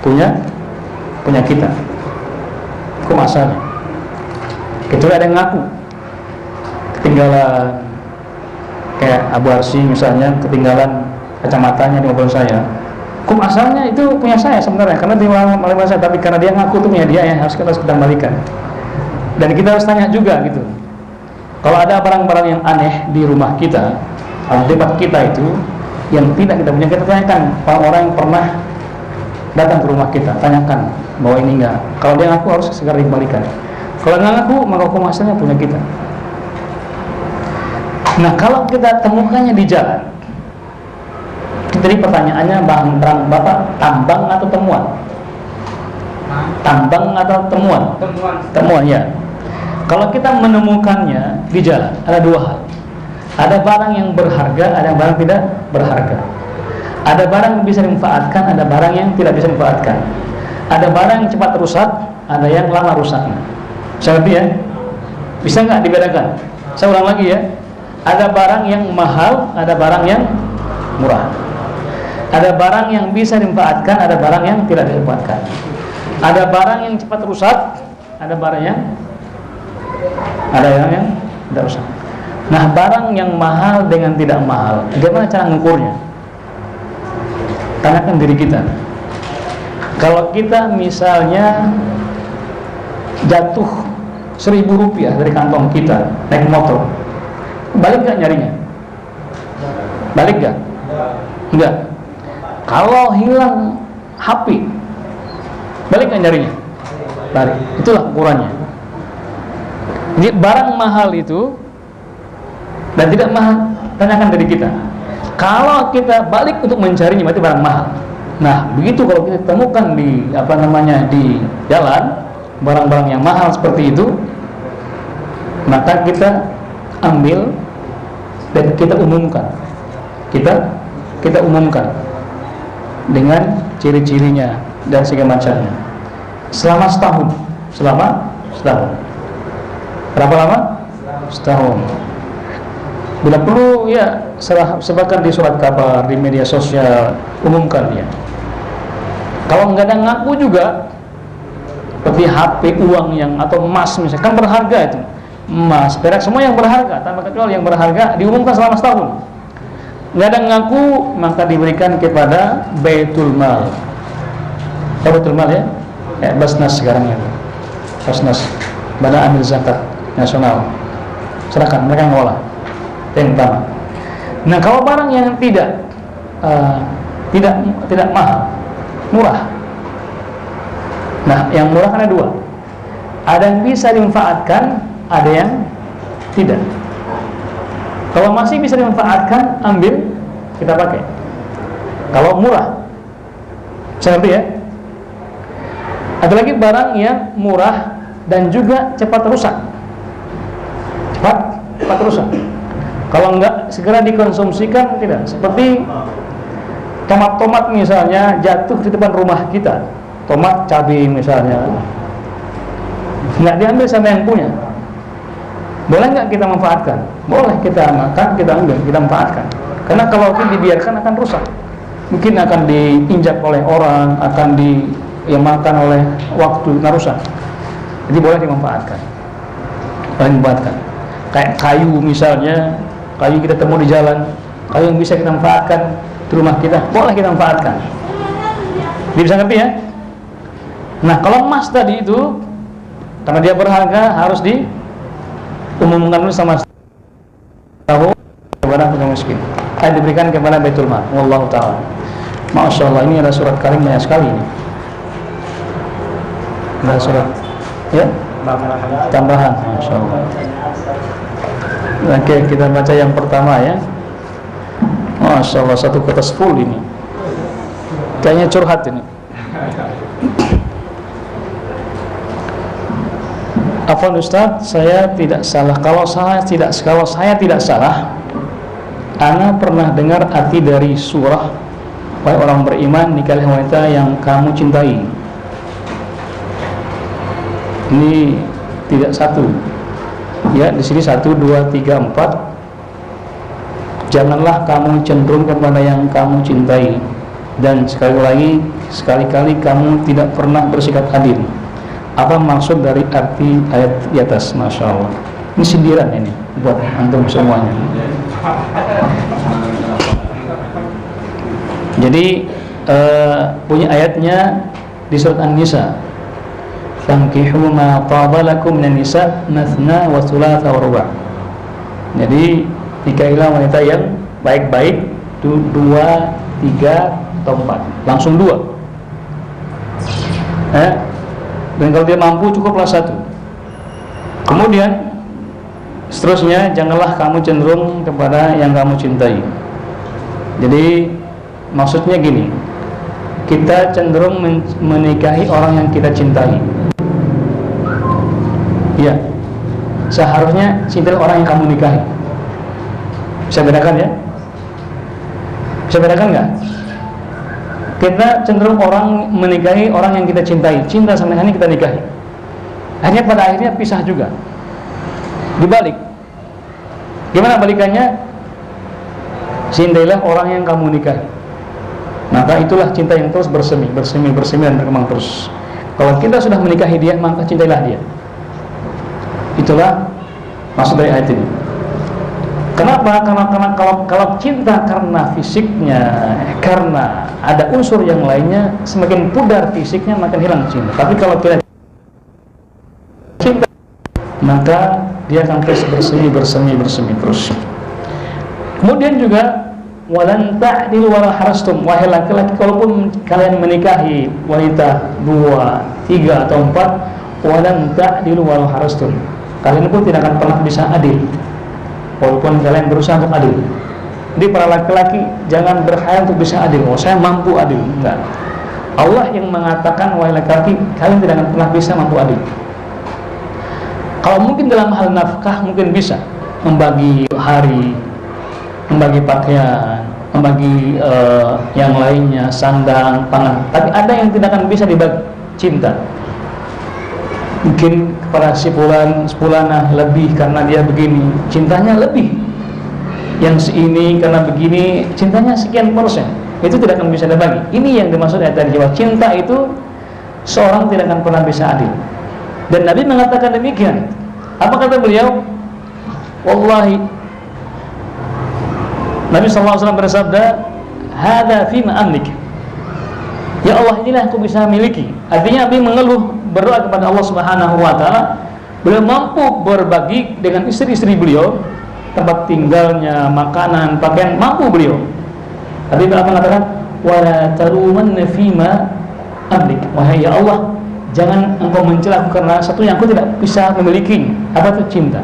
punya kita, hukum asalnya. Kecuali ada yang ngaku ketinggalan, kayak Abu Arsi misalnya ketinggalan kacamatanya di mobil saya, hukum asalnya itu punya saya sebenarnya, karena dia malah saya, tapi karena dia ngaku itu punya dia, yang harus kita kembalikan. Dan kita harus tanya juga gitu, kalau ada barang-barang yang aneh di rumah kita, di tempat kita itu yang tidak kita punya, kita tanyakan orang-orang yang pernah datang ke rumah kita, tanyakan bahwa ini enggak. Kalau dia ngaku harus segera dikembalikan. Kalau nggak ngaku, maka hukum asalnya punya kita. Nah, kalau kita temukannya di jalan, jadi pertanyaannya, barang Bapak tambang atau temuan? Tambang atau temuan? Temuan ya. Kalau kita menemukannya di jalan, ada dua hal. Ada barang yang berharga, ada barang tidak berharga. Ada barang yang bisa dimanfaatkan, ada barang yang tidak bisa dimanfaatkan. Ada barang yang cepat rusak, ada yang lama rusaknya. Seperti ya? Bisa nggak dibedakan? Saya ulang lagi ya. Ada barang yang mahal, ada barang yang murah. Ada barang yang bisa dimanfaatkan, ada barang yang tidak dimanfaatkan. Ada barang yang cepat rusak, ada barang yang tidak rusak. Nah, barang yang mahal dengan tidak mahal, bagaimana cara mengukurnya? Tanyakan diri kita. Kalau kita misalnya jatuh 1.000 rupiah dari kantong kita naik motor, balik gak nyarinya? Balik gak? Enggak. Kalau hilang HP, balik gak nyarinya? Balik. Itulah ukurannya. Jadi barang mahal itu dan tidak mahal, tanyakan dari kita. Kalau kita balik untuk mencarinya, berarti barang mahal. Nah, begitu kalau kita temukan di di jalan barang-barang yang mahal seperti itu, maka kita ambil dan kita umumkan. Kita umumkan dengan ciri-cirinya dan segala macamnya. Selama setahun. Berapa lama? Setahun. Bila perlu ya sebarkan di surat kabar, di media sosial, umumkan ya. Kalau nggak ada ngaku juga, seperti HP, uang yang atau emas misalnya, kan berharga itu, emas, perak, semua yang berharga, tanpa kecuali yang berharga diumumkan selama setahun. Nggak ada ngaku, maka diberikan kepada Baitul Mal. Baitul Mal ya, Basnas sekarang ya, Basnas, Badan Amil Zakat Nasional. Serahkan, mereka yang ngolah. Yang pertama. Nah, kalau barang yang tidak mahal, murah. Nah, yang murah kan ada dua. Ada yang bisa dimanfaatkan, ada yang tidak. Kalau masih bisa dimanfaatkan, ambil, kita pakai. Kalau murah, seperti ya. Ada lagi barang yang murah dan juga cepat rusak. Cepat rusak. Kalau enggak segera dikonsumsikan, tidak. Seperti tomat misalnya jatuh di depan rumah kita, tomat cabai misalnya, nggak diambil sama yang punya, boleh nggak kita manfaatkan? Boleh, kita makan, kita ambil, kita manfaatkan. Karena kalau dibiarkan akan rusak, mungkin akan diinjak oleh orang, akan dimakan oleh waktu, akan rusak. Jadi boleh dimanfaatkan, boleh dimanfaatkan. Kayak kayu misalnya, kayu kita temu di jalan, kayu yang bisa kita manfaatkan di rumah kita, boleh kita manfaatkan. Dia bisa ngerti ya? Nah, kalau emas tadi itu, karena dia berharga, harus diumumkan dulu sama tahu kepada fakir miskin. Diberikan kepada Baitul Mal. Wallahu ta'ala. Masya Allah, ini ada surat Karim banyak sekali ini. Ada surat, ya? Tambahan, Masya Allah. Oke, kita baca yang pertama ya. Masya Allah, 1 kertas full ini. Kayaknya curhat ini. Afwan Ustaz, saya tidak salah. Kalau saya tidak salah, ana pernah dengar arti dari surah wahai orang beriman, nikahi wanita yang kamu cintai. Ini tidak satu. Ya, di sini 1, 2, 3, 4. Janganlah kamu cenderung kepada yang kamu cintai, dan sekali-kali kamu tidak pernah bersikap adil. Apa maksud dari arti ayat di atas? Masya Allah. Ini sindiran ini buat antum semuanya. Jadi punya ayatnya di surat An-Nisa. Fankihu ma taba lakum minan nisa mathna wa thulatha wa ruba'. Jadi nikahilah wanita yang baik-baik, 2, 3 atau 4. Langsung 2. Dan kalau dia mampu cukuplah 1. Kemudian seterusnya, janganlah kamu cenderung kepada yang kamu cintai. Jadi maksudnya gini, kita cenderung menikahi orang yang kita cintai. Iya, seharusnya cintai orang yang kamu nikahi. Bisa bedakan ya? Bisa bedakan nggak? Kita cenderung orang menikahi orang yang kita cintai, cinta sama ini kita nikahi. Akhirnya pada akhirnya pisah juga. Dibalik. Gimana balikannya? Cintailah orang yang kamu nikahi. Maka itulah cinta yang terus bersemi dan berkembang terus. Kalau kita sudah menikahi dia, maka cintailah dia. Itulah maksud dari ayat ini. Kenapa? Karena kalau cinta karena fisiknya, karena ada unsur yang lainnya, semakin pudar fisiknya makin hilang cinta. Tapi kalau kita cinta, maka dia akan terus bersemi terus. Kemudian juga walan ta'dilu wala harastum, wahai laki-laki, kalaupun kalian menikahi wanita 2, 3 atau 4, walan ta'dilu wala harastum, kalian pun tidak akan pernah bisa adil walaupun kalian berusaha untuk adil. Jadi para laki-laki jangan berkhayal untuk bisa adil. Oh, saya mampu adil. Enggak. Allah yang mengatakan wahai laki-laki, kalian tidak akan pernah bisa mampu adil. Kalau mungkin dalam hal nafkah mungkin bisa membagi hari, membagi pakaian, membagi yang lainnya, sandang, pangan. Tapi ada yang tidak akan bisa dibagi, cinta. Mungkin kepada si fulanah lebih karena dia begini, cintanya lebih. Yang si ini karena begini, cintanya sekian %. Itu tidak akan bisa dibagi. Ini yang dimaksud ayat dari Jawa. Cinta itu seorang tidak akan pernah bisa adil. Dan Nabi mengatakan demikian. Apa kata beliau? Wallahi, Nabi SAW bersabda, "Hada fima amlik." Ya Allah, inilah aku bisa miliki. Artinya Nabi mengeluh, berdoa kepada Allah Subhanahu wa taala. Beliau mampu berbagi dengan istri-istri beliau, tempat tinggalnya, makanan, pakaian, mampu beliau. Tapi beliau mengatakan, "Wala tarumanna fima amlik." Wahai ya Allah, jangan engkau mencela aku karena satu yang aku tidak bisa memiliki. Apa itu? Cinta.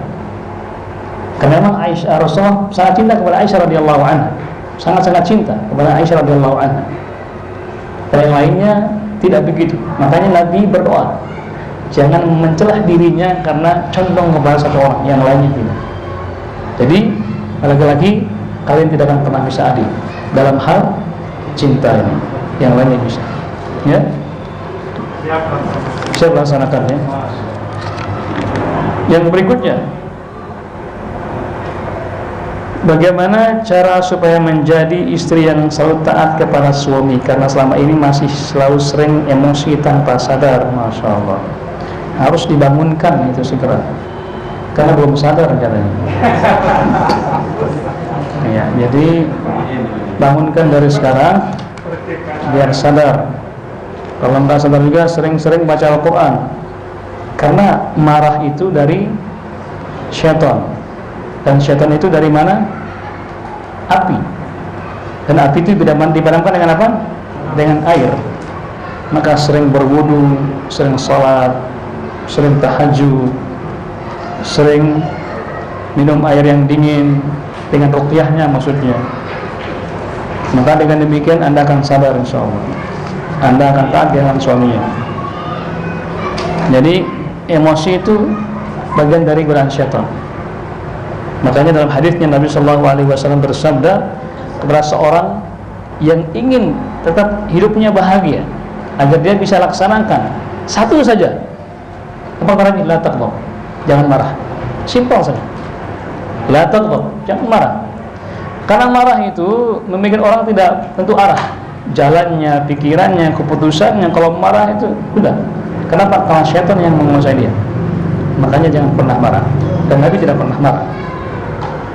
Karena memang Rasulullah sangat cinta kepada Aisyah radhiyallahu anha. Sangat-sangat cinta kepada Aisyah radhiyallahu anha. Dan yang lainnya tidak begitu. Makanya Nabi berdoa, jangan mencelah dirinya karena condong kepada satu orang, yang lainnya tidak. Jadi lagi-lagi kalian tidak akan pernah bisa adil dalam hal cinta ini, yang lainnya bisa. Ya, saya laksanakan ya. Yang berikutnya, bagaimana cara supaya menjadi istri yang selalu taat kepada suami, karena selama ini masih selalu sering emosi tanpa sadar. Masya Allah, harus dibangunkan itu segera, karena belum sadar katanya. Ya, jadi bangunkan dari sekarang biar sadar. Kalau nggak sadar juga sering-sering baca Al-Quran, karena marah itu dari syaitan, dan syaitan itu dari mana? Api. Dan api itu dipadamkan dengan apa? Dengan air. Maka sering berwudu, sering sholat, sering tahajud, sering minum air yang dingin dengan ruqyahnya maksudnya. Maka dengan demikian Anda akan sadar, insya Allah Anda akan taat dengan suaminya. Jadi emosi itu bagian dari godaan syaitan. Makanya dalam hadisnya Nabi SAW bersabda kepada seorang yang ingin tetap hidupnya bahagia, agar dia bisa laksanakan satu saja, apa caranya? La taghdab, jangan marah. Simpel saja. La taghdab, jangan marah. Karena marah itu membuat orang tidak tentu arah, jalannya, pikirannya, keputusannya. Kalau marah itu sudah. Kenapa? Karena syaitan yang menguasai dia. Makanya jangan pernah marah. Dan Nabi tidak pernah marah.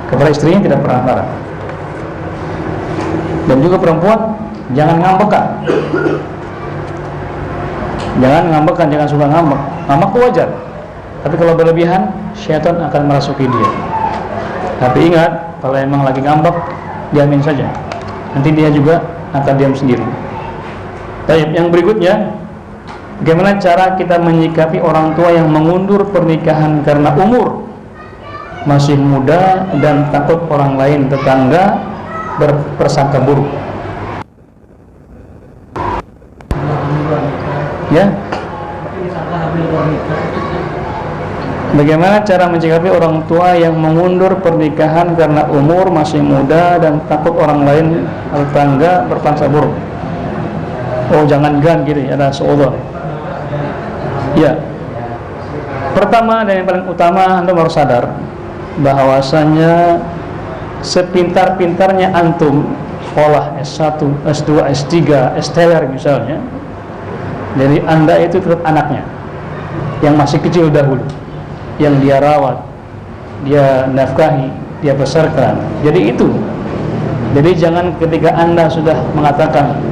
Kepada istrinya tidak pernah marah. Dan juga perempuan jangan ngambekan. Jangan ngambekan, jangan suka ngambek. Ngambek itu wajar. Tapi kalau berlebihan, syaitan akan merasuki dia. Tapi ingat, kalau emang lagi ngambek, diamin saja. Nanti dia juga akan diam sendiri. Baik, yang berikutnya, bagaimana cara kita menyikapi orang tua yang mengundur pernikahan karena umur masih muda dan takut orang lain tetangga berprasangka buruk? Ya. Bagaimana cara menyikapi orang tua yang mengundur pernikahan karena umur masih muda dan takut orang lain tetangga berprasangka buruk? Oh, jangan gan gitu, ada seudon. Ya. Pertama dan yang paling utama, Anda harus sadar bahwasanya sepintar-pintarnya antum sekolah S1, S2, S3, S-teler misalnya, jadi Anda itu tetap anaknya yang masih kecil dahulu, yang dia rawat, dia nafkahi, dia besarkan. Jadi itu. Jadi jangan ketika Anda sudah mengatakan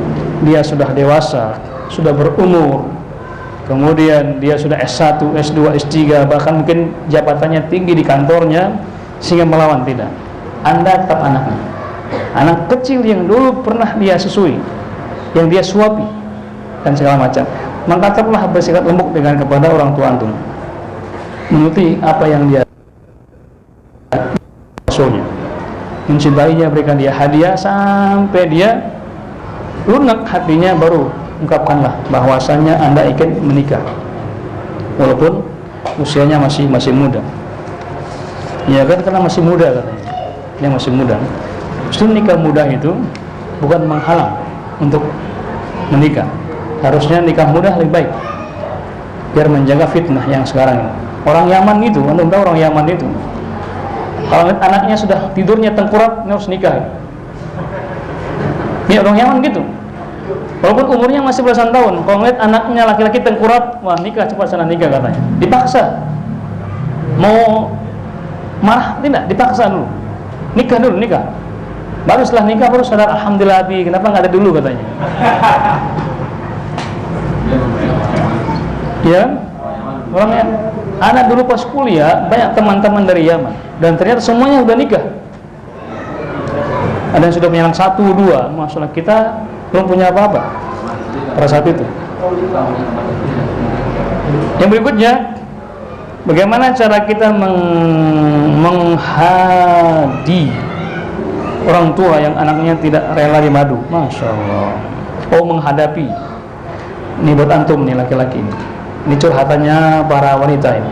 dia sudah dewasa, sudah berumur, kemudian dia sudah S1, S2, S3, bahkan mungkin jabatannya tinggi di kantornya, sehingga melawan. Tidak. Anda tetap anaknya, anak kecil yang dulu pernah dia susui, yang dia suapi dan segala macam. Maka tetaplah bersikap lembut dengan kepada orang tua antum, menuruti apa yang dia rasulnya, mencintainya, berikan dia hadiah sampai dia lunak hatinya, baru ungkapkanlah bahwasanya Anda ingin menikah walaupun usianya masih muda. Ya kan, karena masih muda katanya, dia masih muda. Justru nikah muda itu bukan menghalang untuk menikah. Harusnya nikah muda lebih baik, biar menjaga fitnah yang sekarang ini. Orang Yaman itu, Anda tahu orang Yaman itu, kalau anaknya sudah tidurnya tengkurap, harus nikah. Ya, orang Yaman gitu. Walaupun umurnya masih belasan tahun, kalau melihat anaknya laki-laki tengkurap, wah nikah, cepat sana nikah katanya. Dipaksa. Mau marah tidak? Dipaksa dulu. Nikah dulu, nikah. Baru setelah nikah baru sadar, alhamdulillah abi, kenapa nggak ada dulu katanya. Ya, orangnya anak dulu pas kuliah banyak teman-teman dari Yaman dan ternyata semuanya udah nikah. Ada yang sudah punya anak 1, 2, masalah kita belum punya apa-apa pada saat itu. Yang berikutnya, bagaimana cara kita menghadi orang tua yang anaknya tidak rela dimadu? Masya Allah. Oh, menghadapi. Ini buat antum nih laki-laki ini. Ini curhatannya para wanita ini.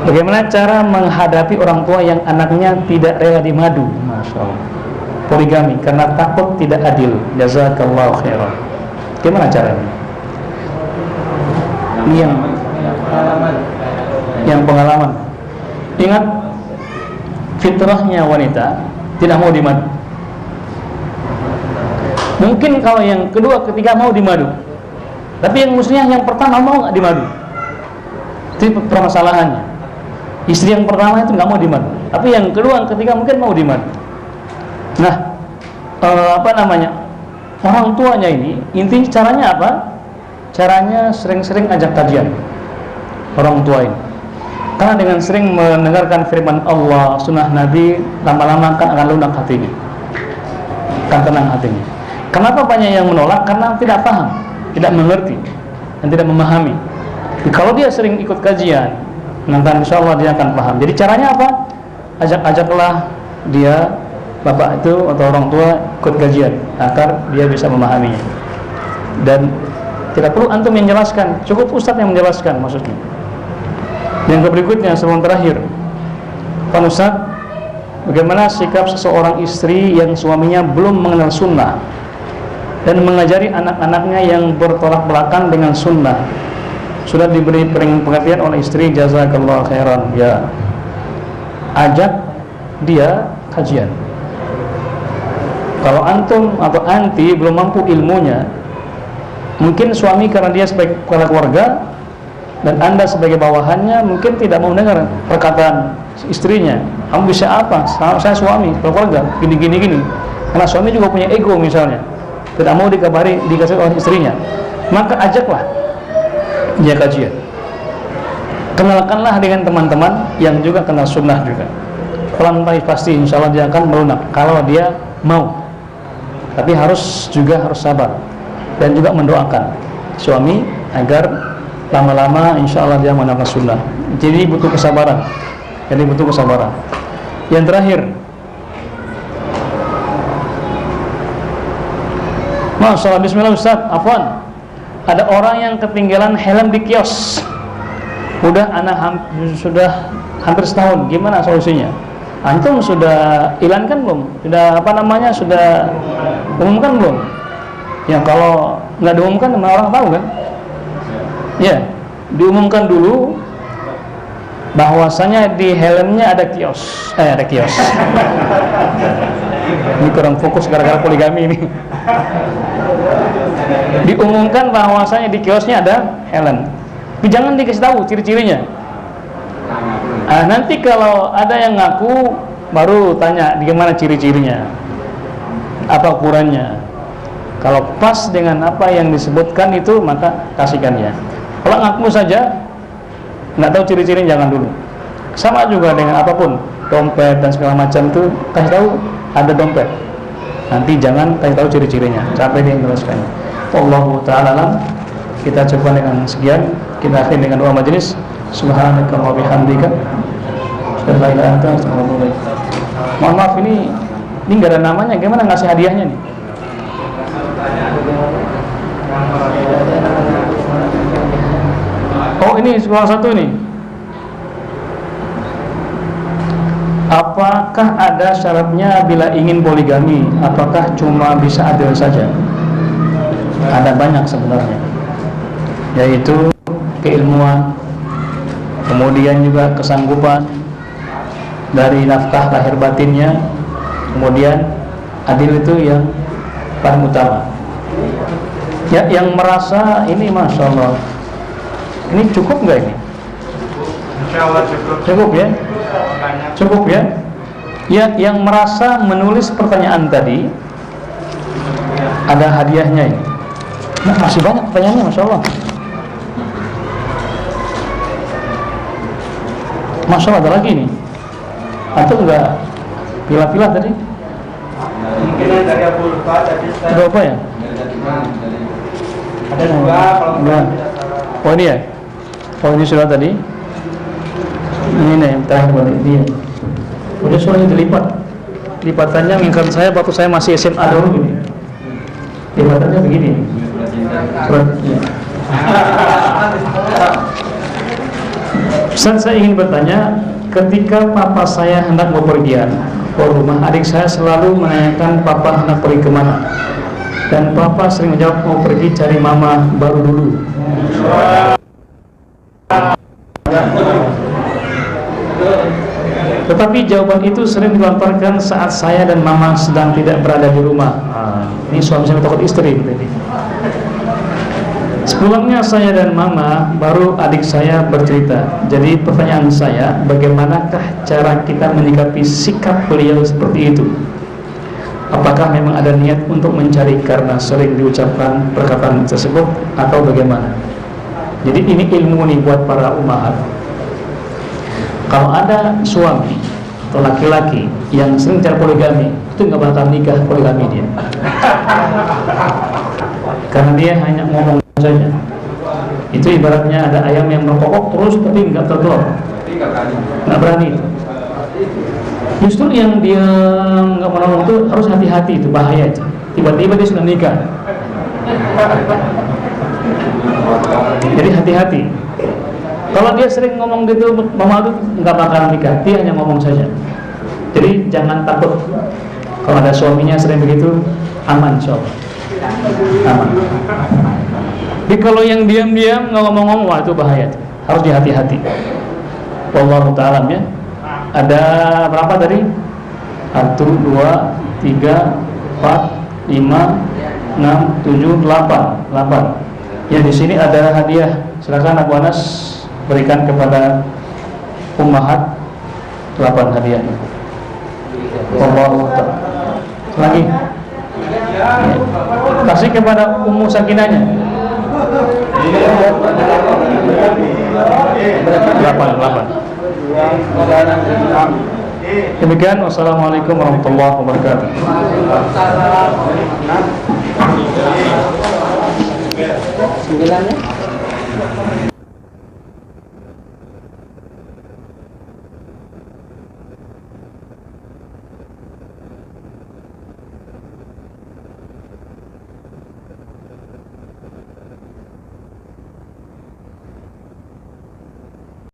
Bagaimana cara menghadapi orang tua yang anaknya tidak rela dimadu? Masya Allah. poligami karena takut tidak adil. Jazakallahu khairan. Gimana caranya? Ini yang pengalaman. Ingat, fitrahnya wanita tidak mau dimadu. Mungkin kalau yang kedua, ketiga mau dimadu, tapi yang muslimah yang pertama mau nggak dimadu. Itu permasalahannya. Istri yang pertama itu nggak mau dimadu, tapi yang kedua, yang ketiga mungkin mau dimadu. Nah, orang tuanya ini, intinya caranya apa? Caranya sering-sering ajak kajian orang tua ini. Karena dengan sering mendengarkan firman Allah, sunnah Nabi, lama-lama kan akan lunak hatinya, akan tenang hatinya. Kenapa banyak yang menolak? Karena tidak paham, tidak mengerti, dan tidak memahami. Jadi, kalau dia sering ikut kajian, nanti insya Allah dia akan paham. Jadi caranya apa? Ajaklah dia, bapak itu atau orang tua, ikut kajian agar dia bisa memahaminya. Dan tidak perlu antum yang menjelaskan, cukup ustadz yang menjelaskan maksudnya. Yang berikutnya, sebelum terakhir, Pak Ustadz, bagaimana sikap seseorang istri yang suaminya belum mengenal sunnah dan mengajari anak-anaknya yang bertolak belakang dengan sunnah? Sudah diberi pengertian oleh istri, jazakallahu khairan. Ya, ajak dia kajian. Kalau antum atau anti belum mampu ilmunya, mungkin suami karena dia sebagai kepala keluarga dan anda sebagai bawahannya mungkin tidak mau dengar perkataan istrinya. Kamu bisa apa? Saya suami, keluarga, gini. Karena suami juga punya ego misalnya, tidak mau dikasih oleh istrinya. Maka ajaklah dia kajian. Kenalkanlah dengan teman-teman yang juga kenal sunnah juga. Pelan-pelan pasti insya Allah dia akan melunak kalau dia mau. Tapi harus sabar dan juga mendoakan suami agar lama-lama insya Allah dia mengenal sunnah. Jadi butuh kesabaran. Yang terakhir, Masya Allah, bismillah Ustaz, afwan, ada orang yang ketinggalan helm di kios. Sudah hampir setahun. Gimana solusinya? Antum sudah ilankan belum? Sudah umumkan belum? Ya, kalau nggak diumumkan, orang tahu kan? Ya, diumumkan dulu bahwasanya di helmnya ada kios. Ini kurang fokus gara-gara poligami ini. Diumumkan bahwasanya di kiosnya ada helm. Tapi jangan dikasih tahu ciri-cirinya. Nanti kalau ada yang ngaku, baru tanya gimana ciri-cirinya, apa ukurannya. Kalau pas dengan apa yang disebutkan itu, maka kasihkan ya. Kalau ngaku saja, nggak tahu ciri-cirinya, jangan dulu. Sama juga dengan apapun, dompet dan segala macam itu, kasih tahu ada dompet. Nanti jangan kasih tahu ciri-cirinya, sampai dia menjelaskannya. Wallahu ta'ala alam. Kita coba dengan sekian, kita akhiri dengan doa majelis. Subhanaka wa bihamdika. Mohon maaf, ini nggak ada namanya, gimana ngasih hadiahnya nih? Oh, ini salah satu nih. Apakah ada syaratnya bila ingin poligami? Apakah cuma bisa adil saja? Ada banyak sebenarnya, yaitu keilmuan, kemudian juga kesanggupan dari nafkah lahir batinnya, kemudian adil itu yang paling utama. Ya, yang merasa ini Masya Allah, ini cukup nggak ini? Cukup ya? Cukup ya? Ya, yang merasa menulis pertanyaan tadi, ada hadiahnya ini. Nah, masih banyak pertanyaannya, Masya Allah. Masya Allah, ada lagi nih. Atau enggak pilih-pilih tadi? Mungkin dari Abu Lufa tadi. Ada apa ya? Ada dua kalau enggak. Oh ini ya? Oh ini sudah tadi. Ini nih yang terakhir balik dia. Udah suaranya dilipat. Lipatannya ngingkat saya waktu saya masih SMA dulu gini. Lipatannya begini. Surat. Ya. Ustaz, saya ingin bertanya, ketika papa saya hendak bepergian keluar rumah, adik saya selalu menanyakan papa hendak pergi kemana, dan papa sering menjawab mau pergi cari mama baru dulu. Tetapi jawaban itu sering dilontarkan saat saya dan mama sedang tidak berada di rumah. Ini suami saya takut istri tadi. Sepulangnya saya dan mama, baru adik saya bercerita. Jadi pertanyaan saya, bagaimanakah cara kita menyikapi sikap beliau seperti itu? Apakah memang ada niat untuk mencari karena sering diucapkan perkataan tersebut, atau bagaimana? Jadi ini ilmu nih buat para ummahat. Kalau ada suami atau laki-laki yang sering cara poligami, itu nggak bakal nikah poligami dia, karena dia hanya ngomong saja. Itu ibaratnya ada ayam yang berkokok terus tapi nggak tertelur, nggak berani. Justru yang dia nggak menolong itu harus hati-hati, itu bahaya itu. Tiba-tiba dia sudah nikah. Jadi hati-hati. Kalau dia sering ngomong gitu, mama itu nggak bakal nikah, dia hanya ngomong saja. Jadi jangan takut. Kalau ada suaminya sering begitu, aman, insya Allah. Aman. Tapi kalau yang diam-diam nggak ngomong-ngomong, wah itu bahaya. Harus dihati-hati. Wallahu ta'ala ya. Ada berapa tadi? 1, 2, 3, 4, 5, 6, 7, 8. Ya, di sini ada hadiah. Silakan Abu Anas berikan kepada ummahat 8 hadiah. Wallahu ta'ala. Lagi. Ya. Kasih kepada Ummu Sakinanya. 8. Demikian, wassalamualaikum warahmatullahi wabarakatuh. Sembilan ya?